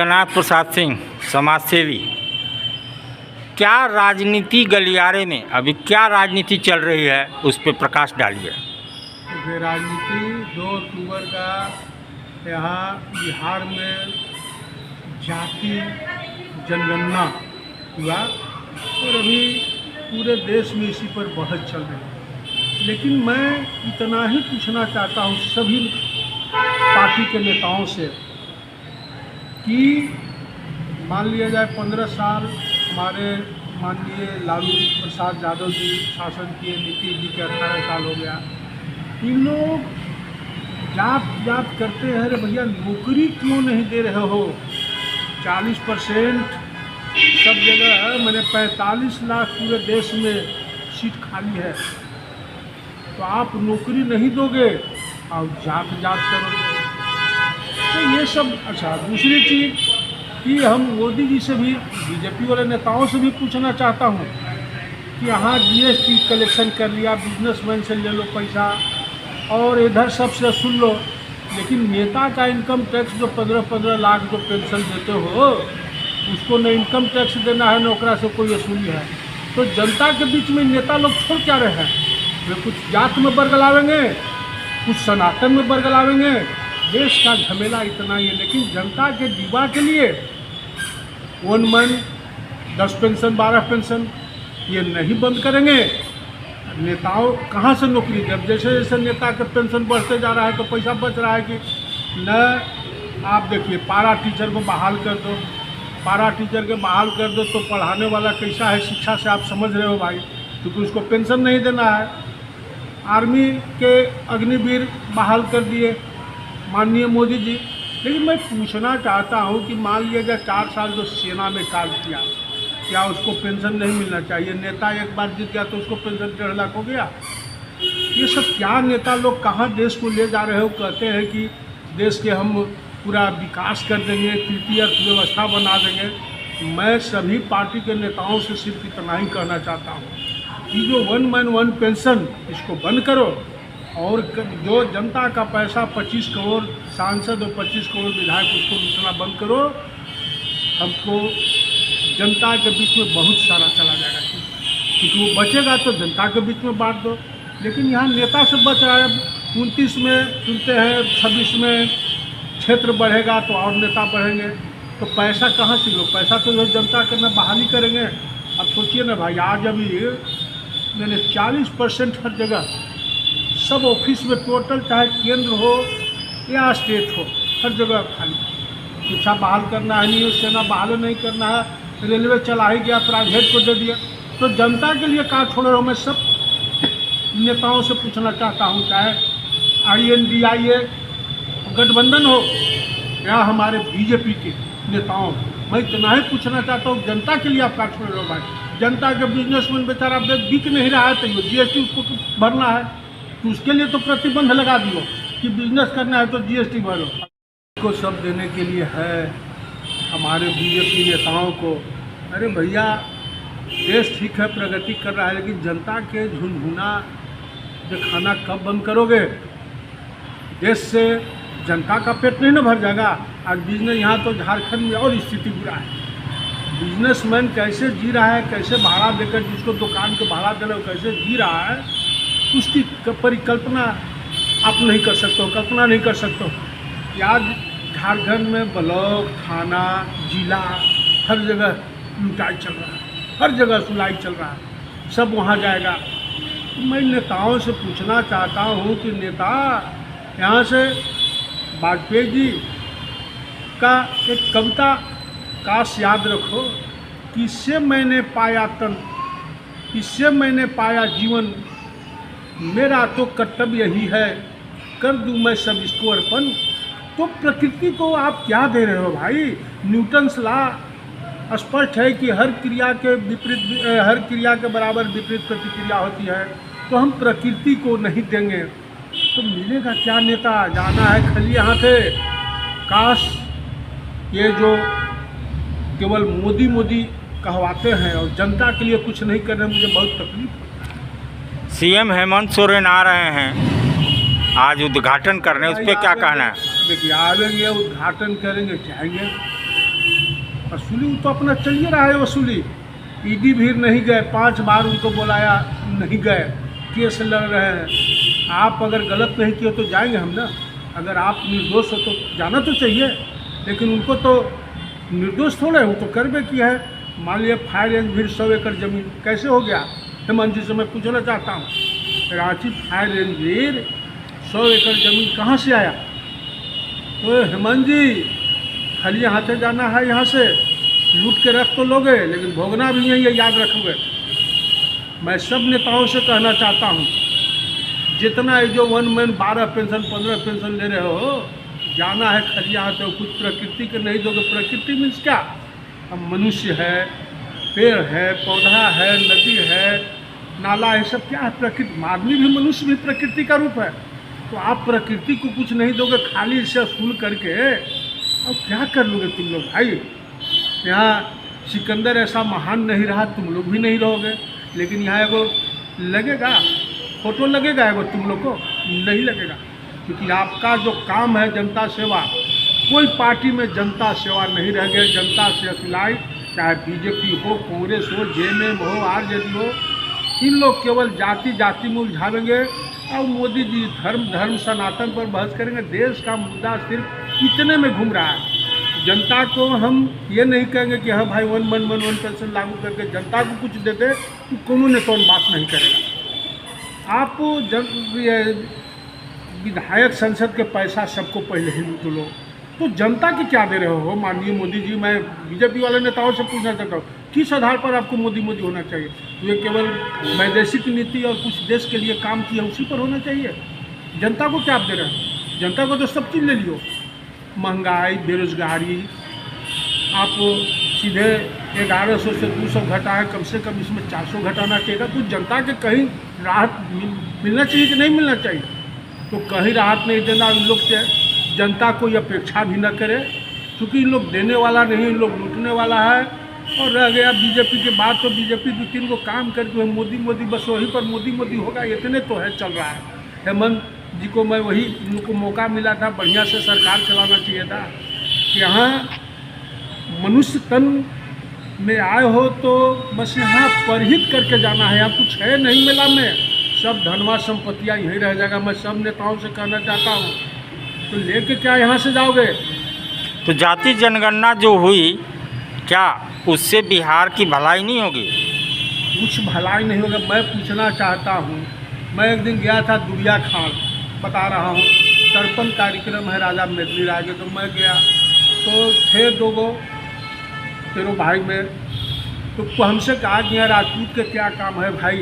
जगन्नाथ प्रसाद सिंह समाज सेवी, क्या राजनीति गलियारे में अभी क्या राजनीति चल रही है उस पर प्रकाश डालिए। देखिए, राजनीति 2 अक्टूबर का यहाँ बिहार में जाति जनगणना हुआ और अभी पूरे देश में इसी पर बहस चल रही है। लेकिन मैं इतना ही पूछना चाहता हूँ सभी पार्टी के नेताओं से कि मान लिया जाए 15 साल हमारे माननीय लालू प्रसाद यादव जी शासन किए, नीतीश जी के 18 साल हो गया। इन लोग जात करते हैं, अरे भैया नौकरी क्यों नहीं दे रहे हो? 40% सब जगह, मैंने 45 लाख पूरे देश में सीट खाली है, तो आप नौकरी नहीं दोगे और जात करोगे, तो ये सब। अच्छा, दूसरी चीज़ कि हम मोदी जी से भी, बीजेपी वाले नेताओं से भी पूछना चाहता हूँ कि यहाँ जीएसटी कलेक्शन कर लिया, बिजनेसमैन से ले लो पैसा और इधर सबसे सुन लो, लेकिन नेता का इनकम टैक्स जो 15-15 लाख जो पेंशन देते हो, उसको न इनकम टैक्स देना है, न ओकरा से कोई वसूली है। तो जनता के बीच में नेता लोग छोड़ क्या रहे हैं? वे कुछ जात में बरगलावेंगे, कुछ सनातन में बरगलावेंगे। देश का झमेला इतना ही है, लेकिन जनता के जीवा के लिए 1 मन 10 पेंशन 12 पेंशन ये नहीं बंद करेंगे। नेताओं कहाँ से नौकरी? जब जैसे जैसे नेता के पेंशन बढ़ते जा रहा है तो पैसा बच रहा है कि न। आप देखिए, पारा टीचर को बहाल कर दो, पारा टीचर के बहाल कर दो तो पढ़ाने वाला कैसा है शिक्षा से आप समझ रहे हो भाई, क्योंकि उसको पेंशन नहीं देना है। आर्मी के अग्निवीर बहाल कर दिए माननीय मोदी जी। लेकिन मैं पूछना चाहता हूँ कि मान लिया जाए 4 साल जो सेना में कार्य किया, क्या उसको पेंशन नहीं मिलना चाहिए? नेता एक बार जीत गया तो उसको पेंशन 1.5 लाख हो गया। ये सब क्या नेता लोग कहाँ देश को ले जा रहे हो? कहते हैं कि देश के हम पूरा विकास कर देंगे, तृतीय अर्थव्यवस्था बना देंगे। मैं सभी पार्टी के नेताओं से सिर्फ इतना ही कहना चाहता हूँ कि जो 1 मन 1 पेंशन इसको बंद करो, और जो जनता का पैसा 25 करोड़ सांसद और 25 करोड़ विधायक उसको लूटना बंद करो। हमको जनता के बीच में बहुत सारा चला जाएगा, क्योंकि वो बचेगा तो जनता के बीच में बांट दो। लेकिन यहाँ नेता से बच रहा है। 29 में चुनते हैं, 26 में क्षेत्र बढ़ेगा तो और नेता बढ़ेंगे, तो पैसा कहाँ से लो? पैसा तो जो जनता के में बहाली करेंगे। अब सोचिए ना भाई, आज अभी मैंने 40% हर जगह सब ऑफिस में टोटल, चाहे केंद्र हो या स्टेट हो, हर जगह खाली। शिक्षा बहाल करना है, न्यूज़ सेना बहाल नहीं करना है, रेलवे चला ही गया, प्राइवेट को दे दिया, तो जनता के लिए कहाँ छोड़ रहा हूँ? मैं सब नेताओं से पूछना चाहता हूँ, चाहे INDIA गठबंधन हो या हमारे बीजेपी के नेताओं, मैं इतना ही पूछना चाहता हूँ, जनता के लिए आप कहाँ छोड़ रहे हो भाई? जनता के बिजनेसमैन बेचारा बिक नहीं रहा है, तो GST उसको भरना है, तो उसके लिए तो प्रतिबंध लगा दियो कि बिजनेस करना है तो GST भरो। को सब देने के लिए है हमारे बीजेपी नेताओं को। अरे भैया, देश ठीक है, प्रगति कर रहा है, लेकिन जनता के झुनझुना खाना कब बंद करोगे? देश से जनता का पेट नहीं ना भर जाएगा। आज बिजनेस, यहाँ तो झारखंड में और स्थिति बुरा है। बिजनेसमैन कैसे जी रहा है, कैसे भाड़ा देकर, जिसको दुकान के भाड़ा दे रहे हो, कैसे जी रहा है, उसकी परिकल्पना आप नहीं कर सकते हो, कल्पना नहीं कर सकते हो। आज झारखंड में ब्लॉक, थाना, जिला, हर जगह लुटाई चल रहा है, हर जगह सुलाई चल रहा है, सब वहाँ जाएगा। तो मैं नेताओं से पूछना चाहता हूँ कि नेता, यहाँ से वाजपेयी जी का एक कविता काश याद रखो, किससे मैंने पाया तन, इससे मैंने पाया जीवन, मेरा तो कर्तव्य यही है, कर दूं मैं सब इसको अर्पण। तो प्रकृति को आप क्या दे रहे हो भाई? न्यूटन्स लॉ स्पष्ट है कि हर क्रिया के विपरीत, हर क्रिया के बराबर विपरीत प्रतिक्रिया होती है। तो हम प्रकृति को नहीं देंगे तो मिलेगा क्या? नेता जाना है खली हाथे। काश ये जो केवल मोदी मोदी कहवाते हैं और जनता के लिए कुछ नहीं कर रहे, मुझे बहुत तकलीफ है। CM हेमंत सोरेन आ रहे हैं आज उद्घाटन करने, उस पर क्या कहना है? देखिए, आएंगे, उद्घाटन करेंगे, जाएंगे, वसूली तो अपना चलिए रहा है वसूली। ईडी भी नहीं गए, 5 बार उनको बुलाया, नहीं गए, केस लड़ रहे हैं। आप अगर गलत नहीं किए तो जाएंगे हम ना। अगर आप निर्दोष हो तो जाना तो चाहिए, लेकिन उनको तो निर्दोष थोड़े, वो तो करबे किया है। मान लिया फायर रेंज भी 100 एकड़ ज़मीन कैसे हो गया? हेमंत जी से मैं पूछना चाहता हूँ, रांची फायर रेंज भी 100 एकड़ ज़मीन कहाँ से आया? तो हेमंत जी खाली हाथे जाना है, यहाँ से लूट के रख तो लोगे, लेकिन भोगना भी नहीं है, याद रखोगे। मैं सब नेताओं से कहना चाहता हूँ, जितना ये जो 1 मैन 12 पेंशन 15 पेंशन ले रहे हो, जाना है खलिया हाथे, कुछ प्रकृति के नहीं दोगे। प्रकृति मीन्स क्या? अब मनुष्य है, पेड़ है, पौधा है, नदी है, नाला, ये सब क्या है? प्रकृति। आदमी भी, मनुष्य भी प्रकृति का रूप है। तो आप प्रकृति को कुछ नहीं दोगे, खाली इसे असूल करके अब क्या कर लोगे तुम लोग? भाई यहाँ सिकंदर ऐसा महान नहीं रहा, तुम लोग भी नहीं रहोगे। लेकिन यहाँ एगो लगेगा, फोटो लगेगा एगो तुम लोग को? नहीं लगेगा, क्योंकि आपका जो काम है जनता सेवा, कोई पार्टी में जनता सेवा नहीं रह गई। जनता से असिलाई, चाहे बीजेपी हो, कांग्रेस हो, जेएमएम हो, आरजेडी हो, इन लोग केवल जाति जाति में उलझावेंगे और मोदी जी धर्म धर्म सनातन पर बहस करेंगे। देश का मुद्दा सिर्फ इतने में घूम रहा है। जनता को हम ये नहीं कहेंगे कि हाँ भाई 1 मन 1 पेंशन लागू करके जनता को कुछ देते, तो कोनो ने तो बात नहीं करेगा। आप विधायक संसद के पैसा सबको पहले ही लूट लो, तो जनता की क्या दे रहे हो? माननीय मोदी जी, मैं बीजेपी वाले नेताओं से पूछना चाहता हूँ, किस आधार पर आपको मोदी मोदी होना चाहिए? ये केवल वैदेशिक नीति और कुछ देश के लिए काम किया उसी पर होना चाहिए? जनता को क्या आप दे रहे हैं? जनता को तो सब चीज़ ले लियो। महंगाई, बेरोजगारी, आप सीधे 1100 से 200 घटा है, कम से कम इसमें 400 घटाना चाहिए। तो जनता के कहीं राहत मिलना चाहिए कि नहीं मिलना चाहिए? तो कहीं राहत नहीं देना इन लोग से, जनता कोई अपेक्षा भी न करे, क्योंकि इन लोग देने वाला नहीं, इन लोग लूटने वाला है। और रह गया बीजेपी के बाद, तो बीजेपी 2-3 को काम करके मोदी मोदी, बस वहीं पर मोदी मोदी होगा, इतने तो है चल रहा है। हेमंत जी को मैं वही, उनको मौका मिला था, बढ़िया से सरकार चलाना चाहिए था। यहाँ मनुष्य तन में आए हो तो बस यहाँ परहित करके जाना है। यहाँ कुछ है नहीं मेला में, सब धनवा संपत्तियाँ यहीं रह जाएगा। मैं सब नेताओं से कहना चाहता हूँ, तो लेके क्या यहाँ से जाओगे? तो जाति जनगणना जो हुई, क्या उससे बिहार की भलाई नहीं होगी? कुछ भलाई नहीं होगा। मैं पूछना चाहता हूँ, मैं एक दिन गया था दुबिया खान, बता रहा हूँ, 53 कार्यक्रम है राजा मेदनी राय के, तो मैं गया, तो थे 2 गो तेरो भाई में, तो हमसे कहा कि यहाँ राजपूत के क्या काम है भाई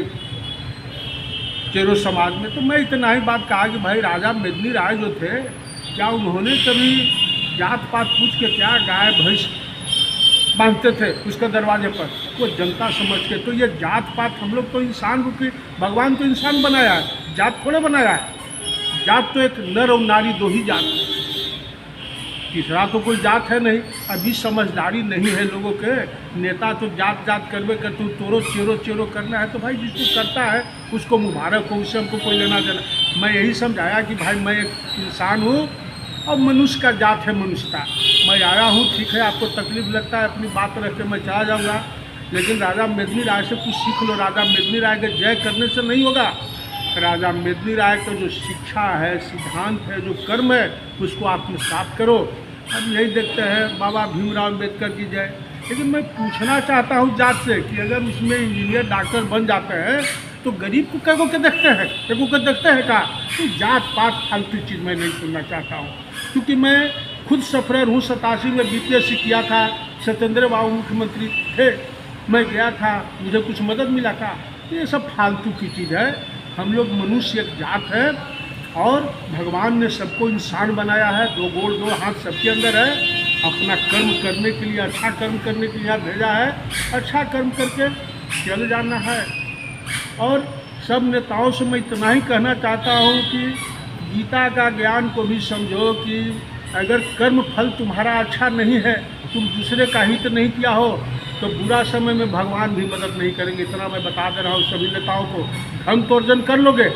तेरो समाज में? तो मैं इतना ही बात कहा कि भाई राजा मेदनी राय जो थे, क्या उन्होंने कभी जात पात पूछ के क्या गाय भैंस बांधते थे उसके दरवाजे पर? वो जनता समझ के। तो ये जात पात, हम लोग तो इंसान रूपी, भगवान तो इंसान बनाया है, जात थोड़े बनाया है। जात तो एक नर और नारी 2 ही जात है, तीसरा तो कोई जात है नहीं। अभी समझदारी नहीं है लोगों के। नेता तो जात जात करवे कर, तू तोरो चेरो चेरो करना है तो भाई जिसको करता है उसको मुबारक हो, उससे हमको कोई लेना देना। मैं यही समझाया कि भाई मैं एक इंसान हूँ और मनुष्य का जात है मनुष्यता। मैं आया हूँ, ठीक है, आपको तकलीफ लगता है, अपनी बात रख के मैं चला जाऊँगा, लेकिन राजा मेदनी राय से कुछ सीख लो। राजा मेदनी राय के जय करने से नहीं होगा। राजा मेदनी राय का जो शिक्षा है, सिद्धांत है, जो कर्म है, उसको आत्मसात करो। अब यही देखते हैं बाबा भीमराव अम्बेडकर की जय। लेकिन मैं पूछना चाहता हूँ जात से कि अगर उसमें इंजीनियर डॉक्टर बन जाते हैं तो गरीब को क्या को देखते हैं? देखो को देखते हैं का? तो जात पात फालतू चीज़ मैं नहीं सुनना चाहता हूँ, क्योंकि मैं खुद सफरर हूँ। 87 में बीपीएससी किया था, सत्येंद्र बाबू मुख्यमंत्री थे, मैं गया था, मुझे कुछ मदद मिला था। तो ये सब फालतू की चीज़ है। हम लोग मनुष्य एक जात है और भगवान ने सबको इंसान बनाया है, 2 गोड़ 2 हाथ सबके अंदर है। अपना कर्म करने के लिए, अच्छा कर्म करने के लिए यहाँ भेजा है, अच्छा कर्म करके चल जाना है। और सब नेताओं से मैं इतना ही कहना चाहता हूँ कि गीता का ज्ञान को भी समझो कि अगर कर्म फल तुम्हारा अच्छा नहीं है, तुम दूसरे का हित नहीं किया हो, तो बुरा समय में भगवान भी मदद नहीं करेंगे। इतना मैं बता दे रहा हूँ सभी नेताओं को। धन तो अर्जन कर लोगे,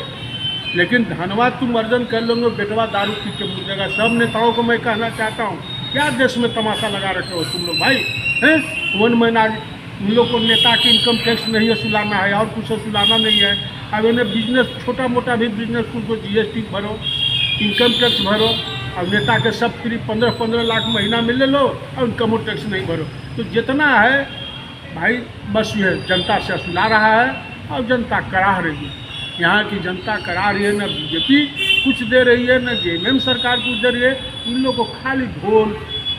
लेकिन धनवाद तुम अर्जन कर लोगे, बेटवा दारू पी के मुझेगा। सब नेताओं को मैं कहना चाहता हूँ क्या देश में तमाशा लगा रखे हो तुम लोग भाई हैं? 1 महीना तुम लोग को नेता की इनकम टैक्स नहीं वसूलाना है और कुछ वसूलाना नहीं है। अब इन्हें बिजनेस छोटा मोटा भी बिजनेस को GST भरो, इनकम टैक्स भरो। अब नेता के सब फ्री 15-15 लाख महीना में ले लो और इनकम टैक्स नहीं भरो। तो जितना है भाई बस ये जनता से वसूला रहा है और जनता करा रही है। यहाँ की जनता करा रही है, न BJP कुछ दे रही है, न JMM सरकार कुछ दे रही है। इन लोगों को खाली ढोल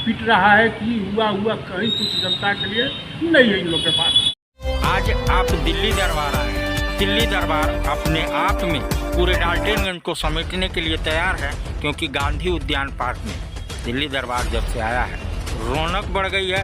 पीट रहा है कि हुआ कहीं कुछ जनता के लिए नहीं है इन लोग के पास। आज आप दिल्ली दरबार आए हैं। दिल्ली दरबार अपने आप में पूरे डाल्टनगंज को समेटने के लिए तैयार है, क्योंकि गांधी उद्यान पार्क में दिल्ली दरबार जब से आया है रौनक बढ़ गई है।